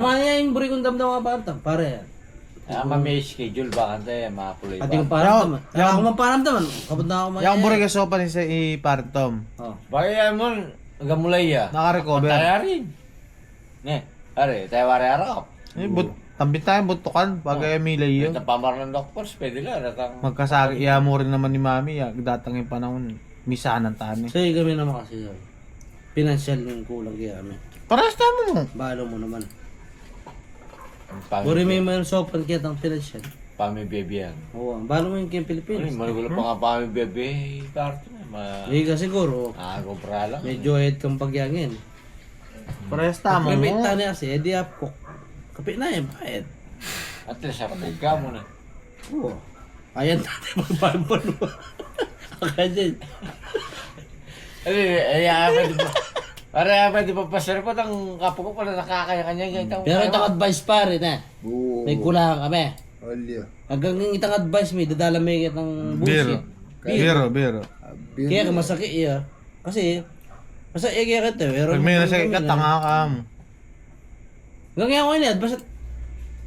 Maya yung buri kong damdam mga partam, pare. May schedule ba kante, mga kulay ba? Pati kong paramdam. Kaya ako maparamdaman. Kapag na ako maya. Yung buri ka sopa ni sa ipartom. Oh. Bagay mo, gamulay ya. Naka-recover. Tayo rin. Ne, are, tayo wari arap. Tambit tayo, butukan. Pagay milay yun. Ito pamar ng doctors, pwede lang. Magkasagi, iya mo rin naman ni mami. Datang yung panahon. Misanan tani. So kami naman kasi financial yung kulang kaya kami. Parehas tama mo. Balo mo naman. Buri may mga sopan kaya ang financial. Pami bebe yan. Oo, balo mo yung kaya Pilipinas. Magulo pa nga pami bebe. Parto na. Hindi ka siguro. Kumpara lang. Medyo head kang pagyangin. Parehas tama mo. Pag may kasi, edi apok. Kapit na yan, bayad. At least, ka mo na. Oo. Ayan natin magbaban mo. Okay din. Pwede pa pasir po ang kapo ko pala nakakaya kanya. Pero itong advice pa rin May kulang kami. Olyo. Hanggang itong advice may dadala may itong bullshit. Biro. Kaya ka masakit iya. Kasi, masakit kaya kita. Pero Pag may nasakit ka, tanga ka mo. Hanggang ako ini, basta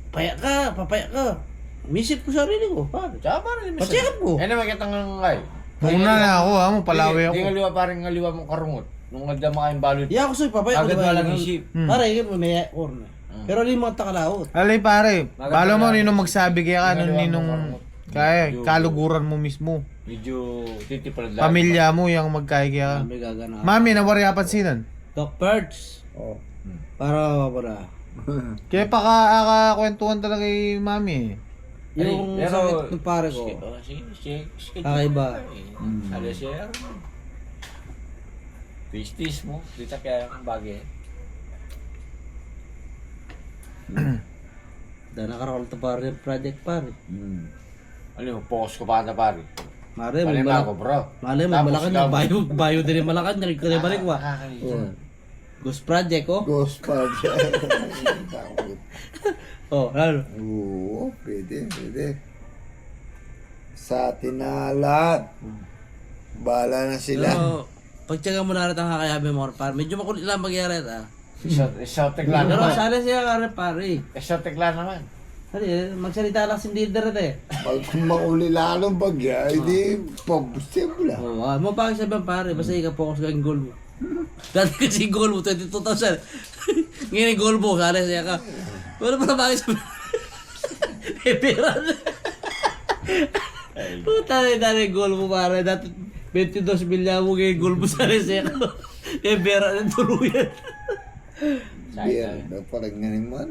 papaya ka. Misip ko sarili ko, pare. Tsaka parang Pa-check up ko. naman kitang ngay. Muna na ako ha, mo palawi ako. Di ngaliwa parang ngaliwa mong karungot. Nung nagdama kayong balot. Iya ako sa'yo, papaya ko. Agad walang isip. Pare, may orna. Pero hindi mo takalaot. Alay pare, balo mo ninong magsabi kaya ka, ninong kaya, kaluguran mo mismo. Medyo titipal lang. Pamilya mo yung magkaya kaya. May gagana. Mami, nawari pansinan. Doc Perch. Oh. Para. Kaya kwentuhan talaga kay mami. Yung sakit ng pare ko. Sige. Kakaiba. Ano siya? Tis mo. Dito kaya ang bagay. Dahil nakaroon ito pare project pare. Ano yung focus ko pa na pare? Mare, Palima ako bro. Mali mo, malakan yung bayo din yung malakan. Narinig ko na yung balik mo. Ghost project oh. Ghost project. Oh, ano? Oo, pwede. Sa atin na lahat. Bahala na sila. Pero, pagtsaga mo na rin ang kakayabi mo, pare. Medyo makulit lang magyari ito. Exotic lang Pero naman. sana siya pare. Exotic lang naman. Hali, magsalita lang si leader ito eh. Pag mauli lalong bagya, hindi possible. Oo, mo bakit sabihan pare, basta ika-focus ka yung goal mo. Dati kasi yung goal mo, 22,000. Ngayon yung goal mo, sana siya ka. Wala pa na bakit sabihan. Eh, pera na. Puta na yung goal mo pare, dati 22 bilya mo ngayon goal mo sana siya ka. Eh, pera na tuluyan. Biar, parang ganun man.